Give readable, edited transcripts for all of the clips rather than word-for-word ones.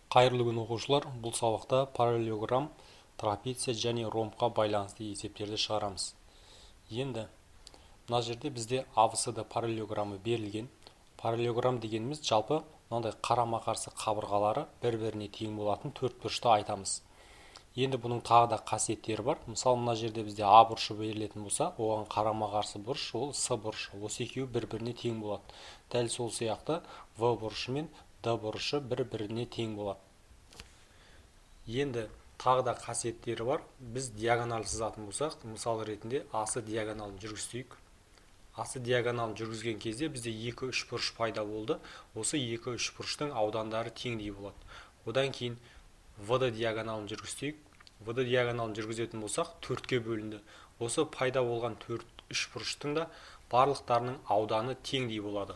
Қайырлы күн оқушылар, бұл сабақта параллелограмм, трапеция және ромбқа байланысты есептерді шығарамыз. Енді мына жерде бізде ABCD параллелограммы берілген. Параллелограмм дегеніміз жалпы мынандай қарама-қарсы қабырғалары бір-біріне тең болатын төртбұрышты айтамыз. Енді бұның тағы да қасиеттері бар. Мысалы мына жерде бізде А бұрышы берілетін болса, оған қарама-қарсы бұрыш ол С бұрышы. Осы екеуі бір-біріне тең болады. Дәл сол сияқты В бұрышы мен Д бұрышы бір-біріне тең болады. Енді тағы да қасиеттері бар. Біз диагональ сызатын болсақ, мысал ретінде асы диагоналын жүргізсек. Асы диагоналын жүргізген кезде бізде 2-3 бұрыш пайда болды. Осы 2-3 бұрыштың аудандары теңдей болады. Одан кейін ВД диагоналын жүргізсек. ВД диагоналын жүргізетін болсақ, 4-ке бөлінді. Осы пайда болған 4-3 бұрыштың да барлықтарының ауданы теңдей болады.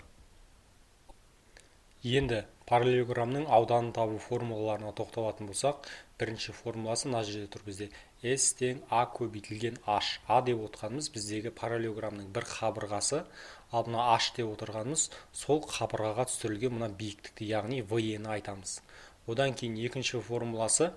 Енді параллелограммның ауданын табу формулаларына тоқталатын болсақ, бірінші формуласы мына жерде тұр бізде. S тең А көбейтілген H. А деп отырғанымыз біздегі параллелограммның бір қабырғасы, ал мына H деп отырғанымыз сол қабырғаға түсірілген мына биіктікті, яғни VE-ні айтамыз. Одан кейін екінші формуласы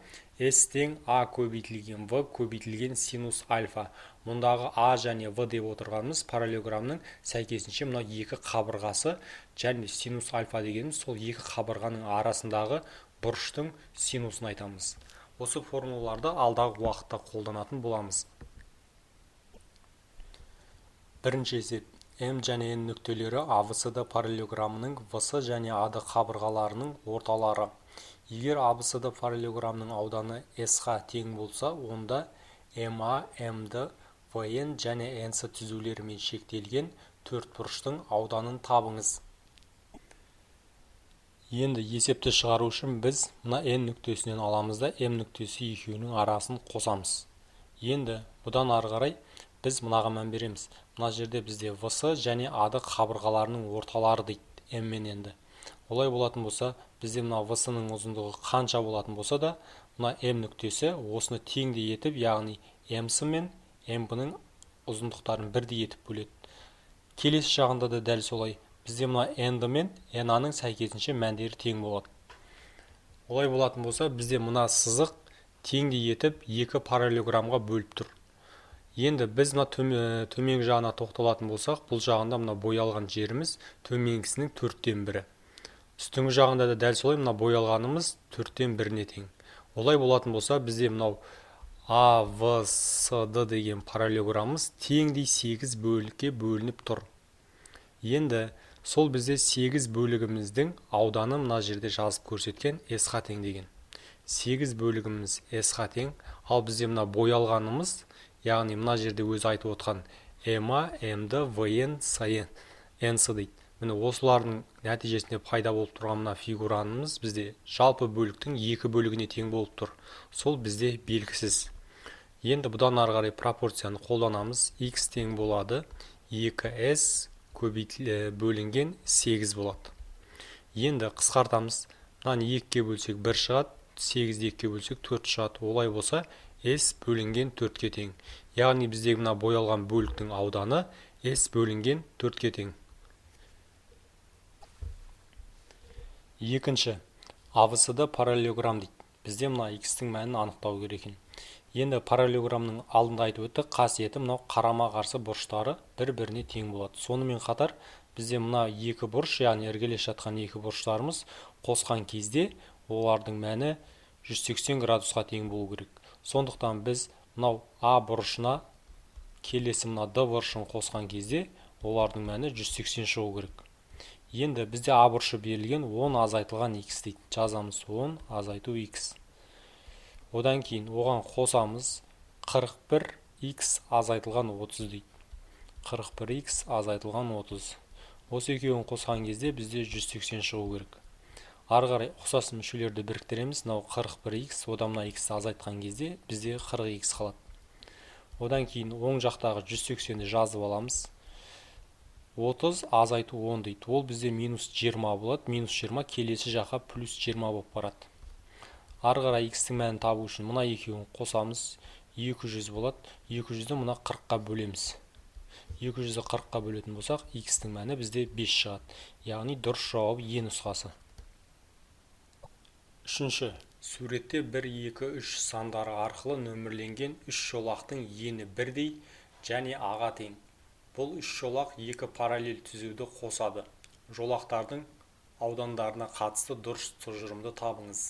S тең А көбейтілген В көбейтілген синус альфа. Мұндағы А және В деп отырғанымыз параллелограммның сәйкесінше мына екі қабырғасы және синус альфа дегеніміз сол екі қабырғаның арасындағы бұрыштың синусын айтамыз. Осы формулаларды алдағы уақытта қолданатын боламыз. Бірінші есеп. М және Н нүктелері ABCD параллелограммының VS және AD қабырғаларының орталары. Егер ABCD параллелограммның ауданы S-ға тең болса, онда MA, MD, VN және NC түзулерімен шектелген төртбұрыштың ауданын табыңыз. Енді есепті шығару үшін біз мына N нүктесінен аламыз да M нүктесі екеуінің арасын қосамыз. Енді бұдан ары қарай біз мұнаға мән береміз. Мына жерде бізде VS және AD қабырғаларының орталары дейді, M мен N-ді. Олай болатын болса, бізде мына VS-ның ұзындығы қанша болатын болса да, мына M нүктесі осыны теңдей етіп, яғни MC мен MB-ның ұзындықтарын бірдей етіп бөледі. Келесі жағында да дәл солай. Бізде мына N-ді мен NA-ның сәйкесінше мәндері тең болады. Олай болатын болса, бізде мына сызық теңдей етіп екі параллелограммға бөліп тұр. Енді біз мына төменгі жағына тоқталатын болсақ, бұл жағында мына боялған жеріміз төменгісінің 4-тен 1. Үстіңгі жағында да дәл солай, мына боялғанымыз 4-тен 1-не тең. Олай болатын болса, бізде мынау AVCD деген параллелограммыз теңдей 8 бөлікке бөлініп тұр. Енді сол бізде 8 бөлігіміздің ауданы мына жерде жазып көрсеткен S-ға тең деген. 8 бөлігіміз S-ға тең, ал бізде мына боялғанымыз, яғни мына жерде өзі айтып отқан MA, MD, VN, NC дейді. Міне осылардың нәтижесінде пайда болып тұрған мына фигуранымыз бізде жалпы бөліктің 2 бөлігіне тең болып тұр. Сол бізде белгісіз. Енді бұдан ары қарай пропорцияны қолданамыз. X тең болады 2S бөлінген 8 болады. Енді қысқартамыз. Мынаны 2-ке бөлсек 1 шығады, 8-ді 2-ке бөлсек 4 шығады. Олай болса S бөлінген 4-ке тең. Яғни біздегі мына боялған бөліктің ауданы S бөлінген 4-ке тең. Екінші, ABCD параллелограмм дейді. Бізде мына X-тің мәнін анықтау керек екен. Енді параллелограммның алдында айтып өттік, қасиеті мынау қарама-қарсы бұрыштары бір-біріне тең болады. Сонымен қатар бізде мына екі бұрыш, яғни іргелес жатқан екі бұрыштарымыз қосқан кезде олардың мәні 180 градусқа тең болу керек. Сондықтан біз мынау А бұрышына келесі мына Д бұрышын қосқан кезде олардың мәні 180 шығу керек. Енді бізде А бұрышы берілген 10 азайтылған X дейді. Жазамыз 10 азайту X. Одан кейін оған қосамыз 41X азайтылған 30 дейді. 41X азайтылған 30. Осы екеуін қосқан кезде бізде 180 шығу керек. Ары қарай ұқсас мүшелерді біріктіреміз. Мынау 41X, одан мына X азайтқан кезде бізде 40X қалады. Одан кейін оң жақтағы 180-ді жазып аламыз. 30 азайту 10 дейді. Ол бізде минус 20 болады. Минус 20 келесі жаққа плюс 20 болып барады. Ары қарай X-тің мәнін табу үшін мына екеуін қосамыз. 200 болады. 200-ді мына 40-қа бөлеміз. 200-ді 40-қа бөлетін болсақ, X-тің мәні бізде 5 шығады. Яғни дұрыс жауабы Е нұсқасы. Үшінші, суретте 1, 2, 3 сандары арқылы нөмірленген 3 жолақтың ені бірдей және аға тең. Бұл 3 жолақ 2 параллель түзуді қосады. Жолақтардың аудандарына қатысты дұрыс тұжырымды табыңыз.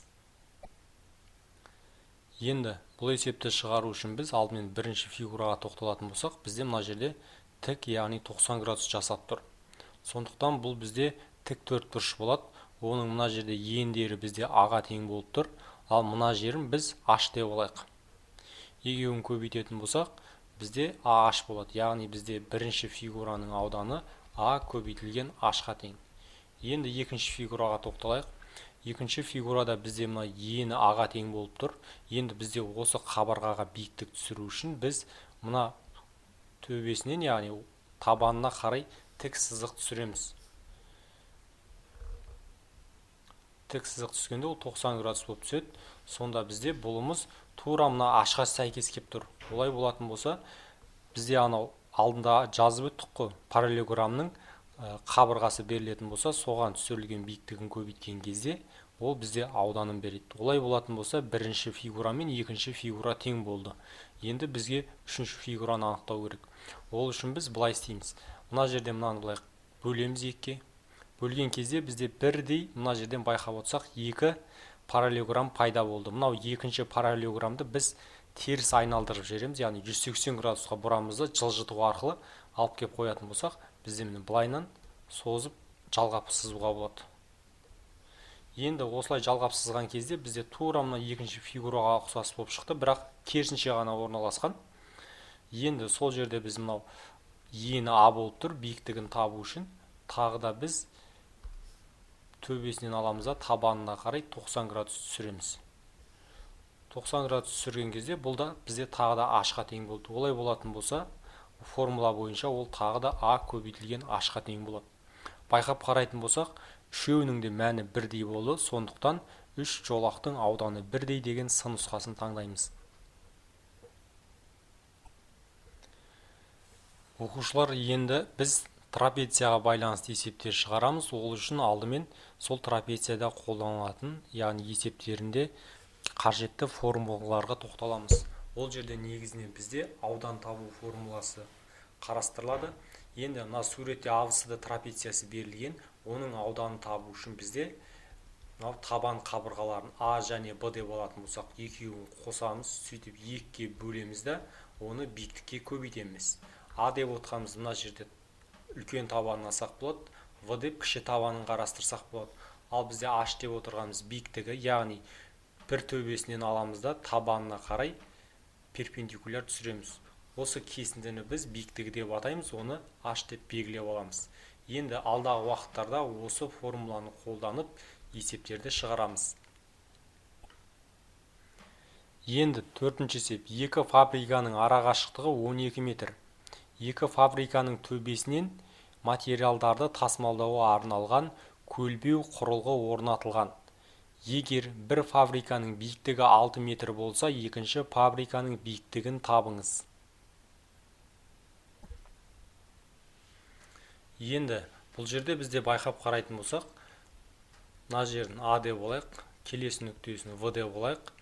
Енді бұл есепті шығару үшін біз алдымен бірінші фигураға тоқталатын болсақ, бізде мына жерде тік, яғни 90 градус жасап тұр. Сондықтан бұл бізде тік төртбұрыш болады. Оның мына жерде ендері бізде аға тең болып тұр. Ал мына жерін біз h деп алайық. Екеуін көбейтетін болсақ, бізде AH болады. Яғни бізде бірінші фигураның ауданы А көбейтілген H-қа тең. Енді екінші фигураға тоқталайық. Екінші фигурада бізде мына ені аға тең болып тұр. Енді бізде осы қабырғаға биіктік түсіру үшін біз мына төбесінен, яғни табанына қарай тік сызық түсіреміз. Тік сызық түскенде ол 90 градус болып түседі. Сонда бізде бұлымыз тура мына ашқа сәйкес кеп тұр. Олай болатын болса, бізде анау алдында жазып өттік қой, параллелограммның қабырғасы берілетін болса, соған түсірілген биіктігін көбейткен кезде ол бізде ауданын береді. Олай болатын болса, бірінші фигура мен екінші фигура тең болды. Енді бізге үшінші фигураны анықтау керек. Ол үшін біз былай істейміз. Мына жерде мынаны былай бөлеміз екіге. Бөлген кезде бізде бірдей, мына жерден байқап отырсақ, екі параллелограмм пайда болды. Мынау екінші параллелограммды біз теріс айналдырып жібереміз, яғни 180 градусқа бұрамызды жылжыту арқылы алып кеп қоятын болсақ, бізде міне былайынан созып жалғап сызуға болады. Енді осылай жалғап сызған кезде бізде тура мына екінші фигураға ұқсас болып шықты, бірақ керісінше ғана орналасқан. Енді сол жерде біз мынау ені А болып тұр, биіктігін табу үшін тағы да біз төбесінен аламыз да табанына қарай 90 градус түсіреміз. 90 градус түсірген кезде бұл да бізде тағы да H-қа тең болды. Олай болатын болса, формула бойынша ол тағы да А көбейтілген H-қа тең болады. Байқап қарайтын болсақ, үшеуінің де мәні бірдей болды, сондықтан 3 жолақтың ауданы бірдей деген сын нұсқасын таңдаймыз. Оқушылар, енді біз трапецияға байланысты есептер шығарамыз. Ол үшін алдымен сол трапецияда қолданылатын, яғни есептерінде қажетті формулаларға тоқталамыз. Ол жерде негізінен бізде аудан табу формуласы қарастырылады. Енді мына суретте ABCD трапециясы берілген, оның ауданын табу үшін бізде табан қабырғаларын А және Б деп алатын болсақ, екеуін қосамыз, сөйтіп екіге бөлеміз де оны биіктікке көбейтеміз. А деп отқанымыз мына жерде үлкен табанын алсақ болады, В деп кіші табанын қарастырсақ болады. Ал бізде H деп отырғанымыз биіктігі, яғни бір төбесінен аламыз да табанына қарай перпендикуляр түсіреміз. Осы кесіндіні біз биіктігі деп атаймыз, оны H деп белгілеп аламыз. Енді алдағы уақыттарда осы формуланы қолданып есептерді шығарамыз. Енді төртінші есеп. Екі фабриканың ара қашықтығы 12 метр. Екі фабриканың төбесінен материалдарды тасымалдауға арналған көлбеу құрылғы орнатылған. Егер бір фабриканың биіктігі 6 метр болса, екінші фабриканың биіктігін табыңыз. Енді бұл жерде бізде байқап қарайтын болсақ, мына жерін А деп алайық, келесі нүктесін В деп алайық,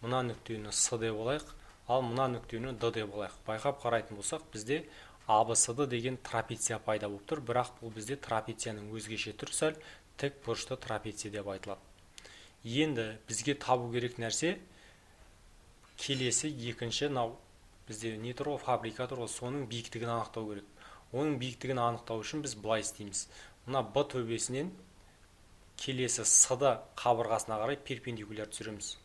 мына нүктені С деп алайық, ал мына нүктені Д деп алайық. Байқап қарайтын болсақ, бізде ABCD деген трапеция пайда болып тұр, бірақ бұл бізде трапецияның өзгеше түрі, сәл тік бұрышты трапеция деп айтылады. Енді бізге табу керек нәрсе келесі екінші, бізде не тұр ғой, фабрика тұр ғой, соның биіктігін анықтау керек. Оның биіктігін анықтау үшін біз былай істейміз. Мына Б төбесінен келесі С-ды қабырғасына қарай перпендикуляр түсіреміз.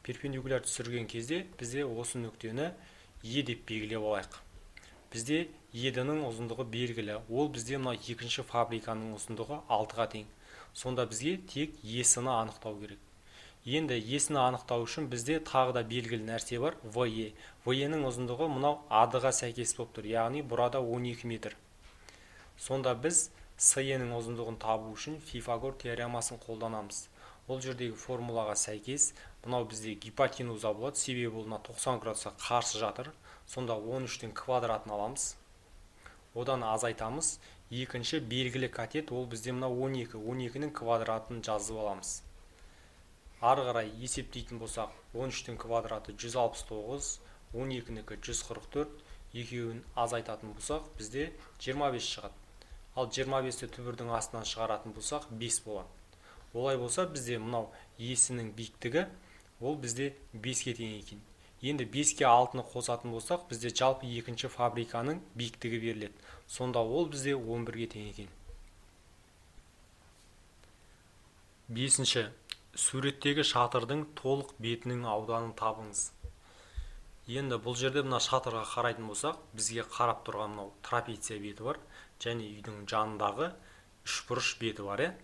Перпендикуляр түсірген кезде бізде осы нүктені Е деп белгілеп алайық. Бізде Е-дің ұзындығы белгілі. Ол бізде мына екінші фабриканың ұзындығы 6-ға тең. Сонда бізге тек Е-сіні анықтау керек. Енді Е-сіні анықтау үшін бізде тағы да белгілі нәрсе бар, ВЕ. ВЕ-ның ұзындығы мынау АД-ға сәйкес болып тұр, яғни burada 12 метр. Сонда біз СЕ-ның ұзындығын табу үшін Пифагор теоремасын қолданамыз. Ол жердегі формулаға сәйкес мынау бізде гипотенуза болады, себебі бұл 90 градусқа қарсы жатыр. Сонда 13-тің квадратын аламыз. Одан азайтамыз. Екінші белгілі катет, ол бізде мына 12. 12-нің квадратын жазып аламыз. Ары қарай есептейтін болсақ, 13-тің квадраты 169, 12-нікі 144, екеуін азайтатын болсақ, бізде 25 шығады. Ал 25-ті түбірдің астынан шығаратын болсақ, 5 болады. Олай болса, бізде мынау есінің биіктігі, ол бізде 5-ке тең екен. Енді 5-ке 6-ны қосатын болсақ, бізде жалпы екінші фабриканың биіктігі беріледі. Сонда ол бізде 11-ге тең екен. Бесінші, суреттегі шатырдың толық бетінің ауданын табыңыз. Енді бұл жерде мына шатырға қарайтын болсақ, бізге қарап тұрған мынау трапеция беті бар, және үйдің жанындағы үшбұрыш беті бар.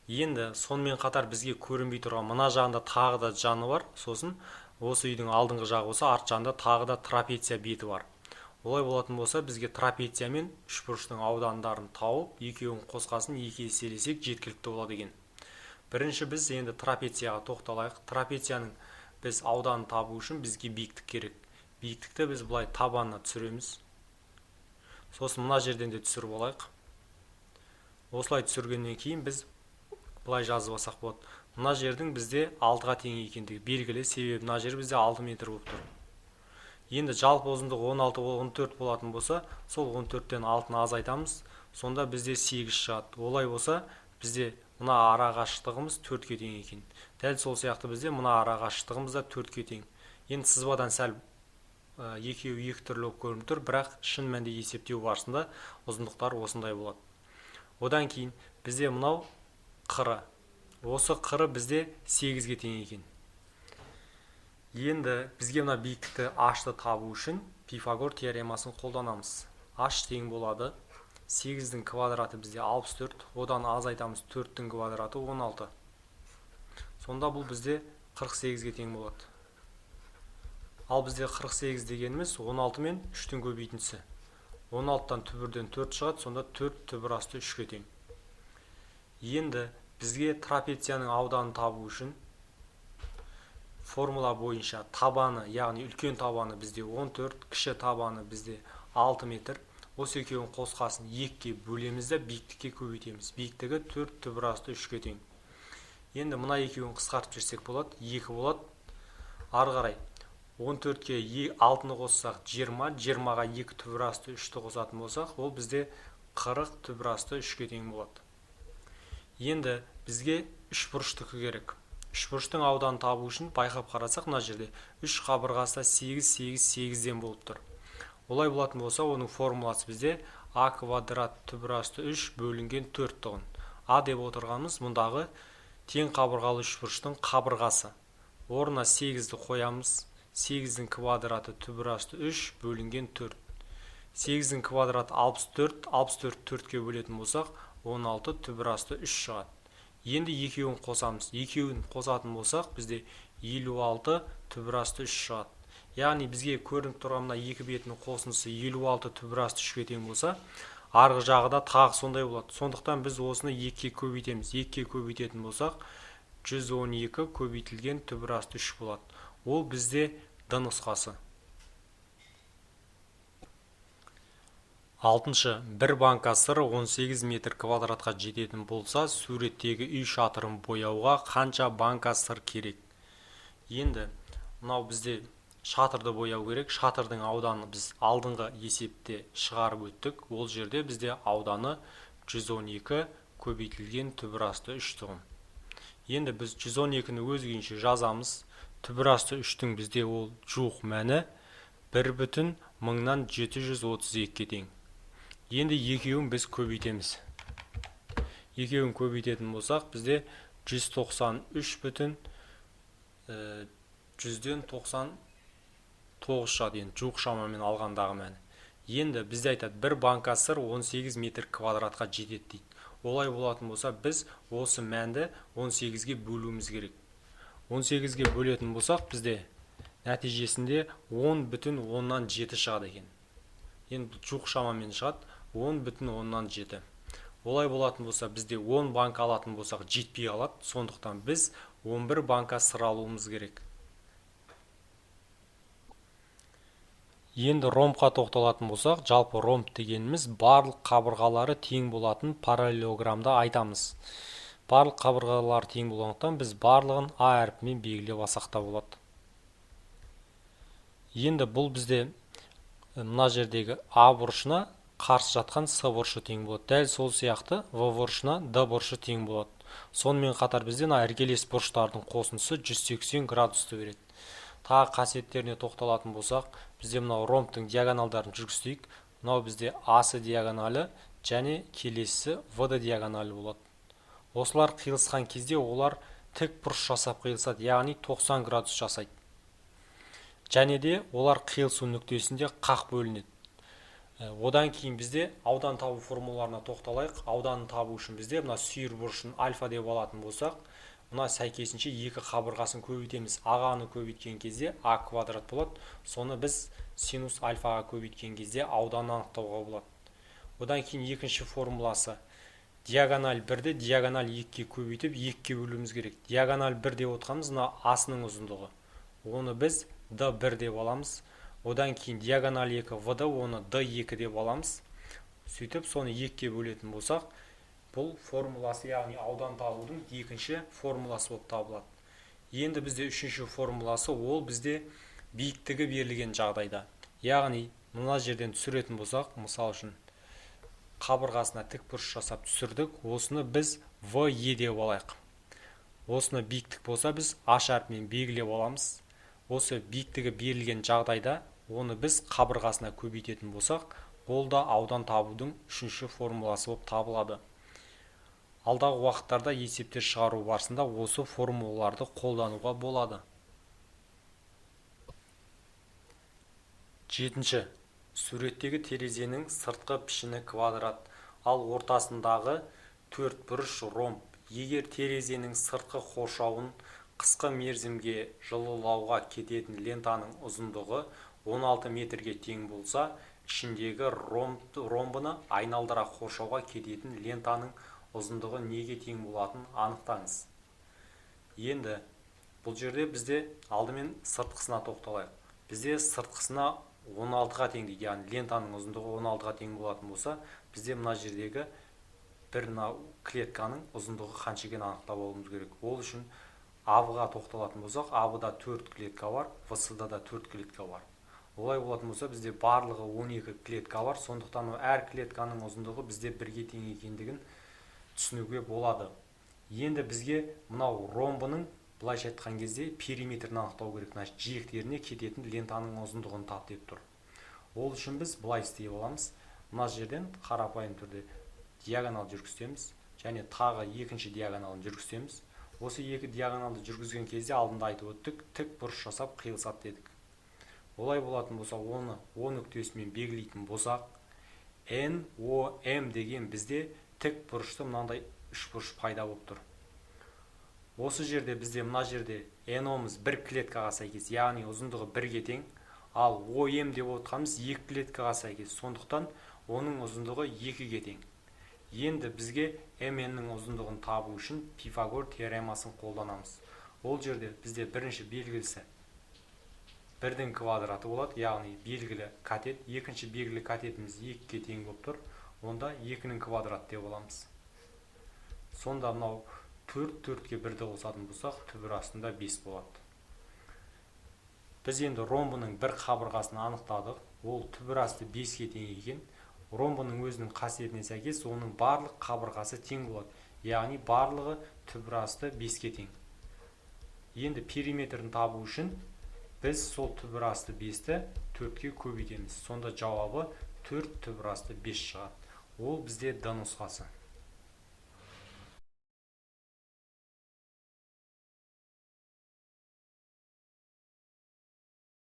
Енді сонымен қатар бізге көрінбей тұрған мына жағында тағы да жаны бар, сосын осы үйдің алдыңғы жағы болса, арт жағында тағы да трапеция беті бар. Олай болатын болса, бізге трапеция мен үшбұрыштың аудандарын тауып, екеуін қосқасын екі еселесек жеткілікті болады екен. Бірінші біз енді трапецияға тоқталайық. Трапецияның біз ауданын табу үшін бізге биіктік керек. Биіктікті біз бұлай табанына түсіреміз. Сосын мына жерден де түсіріп алайық. Осылай түсіргеннен кейін біз бұлай жазып алсақ болады. Мына жердің бізде 6-ға тең екендігі белгілі, себебі мына жер бізде 6 метр болып тұр. Енді жалпы ұзындығы 16-14 болатын болса, сол 14-тен 6-ны азайтамыз, сонда бізде 8 шығады. Олай болса, бізде мына ара қашықтығымыз 4-ке тең екен. Дәл сол сияқты бізде мына ара қашықтығымыз да 4-ке тең. Енді сызбадан сәл екеуі екі түрлі көрініп тұр, бірақ шын мәнде есептеу барысында ұзындықтар осындай болады. Одан кейін бізде мынау қыры. Осы қыры бізде 8-ге тең екен. Енді бізге мына биіктікті h-ты табу үшін Пифагор теоремасын қолданамыз. H тең болады 8-дің квадраты бізде 64, одан азайтамыз 4-тің квадраты 16. Сонда бұл бізде 48-ге тең болады. Ал бізде 48 дегеніміз 16 мен 3-тің көбейтіндісі. 16-тан түбірден 4 шығады, сонда 4 түбір асты 3-ке тең. Енді бізге трапецияның ауданын табу үшін формула бойынша табаны, яғни үлкен табаны бізде 14, кіші табаны бізде 6 метр. Осы екеуін қосқасын 2-ке бөлеміз де биіктікке көбейтеміз. Биіктігі 4 түбір асты 3-ке тең. Енді мына екеуін қысқартып жіберсек болады, 2 болады. Ары қарай 14-ке 6-ны қоссақ 20, 20-ға 2 түбір асты 3-ті қосатын болсақ, ол бізде 40 түбір асты 3-ке тең болады. Енді бізге үшбұрыштікі керек. Үшбұрыштың ауданын табу үшін байқап қарасақ, мына жерде 3 қабырғасы 8, 8, 8-ден болып тұр. Олай болатын болса, оның формуласы бізде а квадрат түбір асты 3 бөлінген 4 тұғын. А деп отырғанымыз мұндағы тең қабырғалы үшбұрыштың қабырғасы. Орнына 8-ді қоямыз. 8-дің квадраты түбір асты 3 бөлінген 4. 8-дің квадраты 64, 64 4-ке бөлетін болсақ, 16 түбір асты 3 шығады. Енді екеуін қосамыз. Екеуін қосатын болсақ, бізде 56 түбір асты 3 шығады. Яғни бізге көрініп тұрған мына екі бетінің қосындысы 56 түбір асты 3-ке тең болса, арғы жағы да тағы сондай болады. Сондықтан біз осыны 2-ке көбейтеміз. 2-ке көбейтетін болсақ, 112 көбейтілген түбір асты 3 болады. Ол бізде д нұсқасы. Алтыншы, бір банкасы 18 метр квадратқа жететін болса, суреттегі үй шатырын бояуға қанша банкасы керек? Енді мынау бізде шатырды бояу керек. Шатырдың ауданы біз алдыңғы есепте шығарып өттік. Ол жерде бізде ауданы 112 көбейтілген түбір асты 3 тұғын. Енді біз 112-ні өз күйінше жазамыз. Түбір асты 3-тің бізде ол жуық мәні 1,732-ге тең. Енді екеуін біз көбейтеміз. Екеуін көбейтетін болсақ, бізде 193 жүзден 99 шығады, енді жуық шамамен алғандағы мәні. Енді бізде айтады, бір банкасы 18 метр квадратқа жетеді дейді. Олай болатын болса, біз осы мәнді 18-ге бөлуіміз керек. 18-ге бөлетін болсақ, бізде нәтижесінде 10,7 шығады екен. Енді жуық шамамен шығады 10,7. Олай болатын болса, бізде 10 банка алатын болсақ жетпей алады. Сондықтан біз 11 банка сыр алуымыз керек. Енді ромбқа тоқталатын болсақ, жалпы ромб дегеніміз барлық қабырғалары тең болатын параллелограммды айтамыз. Барлық қабырғалары тең болғандықтан біз барлығын А әрпімен белгілеп алсақ та болады. Енді бұл бізде мына жердегі А бұрышына қарсы жатқан С бұрышы тең болады. Дәл сол сияқты В бұрышына Д бұрышы тең болады. Сонымен қатар бізде іргелес бұрыштардың қосындысы 180 градусты береді. Тағы қасиеттеріне тоқталатын болсақ, бізде мынау ромбтың диагоналдарын жүргізсек, мынау бізде асы диагоналы және келесі В диагоналы болады. Осылар қиылысқан кезде олар тік бұрыш жасап қиылысады, яғни 90 градус жасайды. Және де олар қиылысу нүктесінде қақ бөлінеді. Одан кейін бізде аудан табу формулаларына тоқталайық. Ауданын табу үшін бізде мына сүйір бұрышын альфа деп алатын болсақ, мына сәйкесінше екі қабырғасын көбейтеміз. Ағаны көбейткен кезде А квадрат болады. Соны біз синус альфаға көбейткен кезде ауданын анықтауға болады. Одан кейін екінші формуласы диагональ 1-ді диагональ 2-ге көбейтіп 2-ге бөлуіміз керек. Диагональ 1 деп отқанымыз мына асының ұзындығы. Оны біз D1 деп аламыз. Одан кейін диагональ 2 В-ді оны D2 деп аламыз. Сөйтіп соны 2-ге бөлетін болсақ, бұл формуласы, яғни аудан табудың екінші формуласы болып табылады. Енді бізде үшінші формуласы, ол бізде биіктігі берілген жағдайда. Яғни мына жерден түсіретін болсақ, мысал үшін қабырғасына тік бұрыш жасап түсірдік. Осыны біз VE деп алайық. Осыны биіктік болса, біз H әрпімен белгілеп аламыз. Осы биіктігі берілген жағдайда оны біз қабырғасына көбейтетін болсақ, ол да аудан табудың үшінші формуласы болып табылады. Алдағы уақыттарда есептер шығару барысында осы формулаларды қолдануға болады. Жетінші. Суреттегі терезенің сыртқы пішіні квадрат, ал ортасындағы төрт бұрыш ромб. Егер терезенің сыртқы қоршауын қысқы мерзімге жылылауға кететін лентаның ұзындығы 16 метрге тең болса, ішіндегі ромбыны айналдыра қоршауға кететін лентаның ұзындығы неге тең болатынын анықтаңыз. Енді бұл жерде бізде алдымен сыртқысына тоқталайық. Бізде сыртқысына 16-ға тең дейді, яғни лентаның ұзындығы 16-ға тең болатын болса, бізде мына жердегі бір клетканың ұзындығы қанша екенін анықтап алуымыз керек. Ол үшін АБ-ға тоқталатын болсақ, АБ-да 4 клетка бар, ВС-да да 4 клетка бар. Олай болатын болса, бізде барлығы 12 клетка бар, сондықтан әр клетканың ұзындығы бізде бірге тең екендігін түсінуге болады. Енді бізге мынау ромбының былайша айтқан кезде периметрін анықтау керек. Жиектеріне кететін лентаның ұзындығын тап деп тұр. Ол үшін біз былай істей аламыз. Мына жерден қарапайым түрде диагонал жүргіземіз және тағы екінші диагоналын жүргіземіз. Осы екі диагоналды жүргізген кезде алдында айтып өттік, тік бұрыш жасап қиылысады дедік. Олай болатын болса, оны О нүктесімен белгілейтін болсақ, NOM деген бізде тік бұрышты мынандай үш бұрыш пайда болып тұр. Осы жерде бізде мына жерде NO'мыз бір клеткаға сәйкес, яғни ұзындығы 1-ге тең, ал OM деп отқанымыз 2 клеткаға сәйкес, сондықтан оның ұзындығы 2-ге тең. Енді бізге MN-нің ұзындығын табу үшін Пифагор теоремасын қолданамыз. Ол жерде бізде бірінші белгілісі 1-дің квадраты болады, яғни белгілі катет, екінші белгілі катетіміз 2-ге тең болып тұр, онда 2-нің квадраты деп аламыз. Сонда мынау 4-4-ге 1-ді қосатын болсақ, түбір астында 5 болады. Біз енді ромбының бір қабырғасын анықтадық, ол түбір асты 5-ге тең екен. Ромбының өзінің қасиетіне сәйкес оның барлық қабырғасы тең болады, яғни барлығы түбір асты 5-ге тең. Енді периметрін табу үшін біз сол түбір асты 5-ті 4-ке көбейтеміз. Сонда жауабы 4 түбір асты 5 шығады. Ол бізде Д нұсқасы.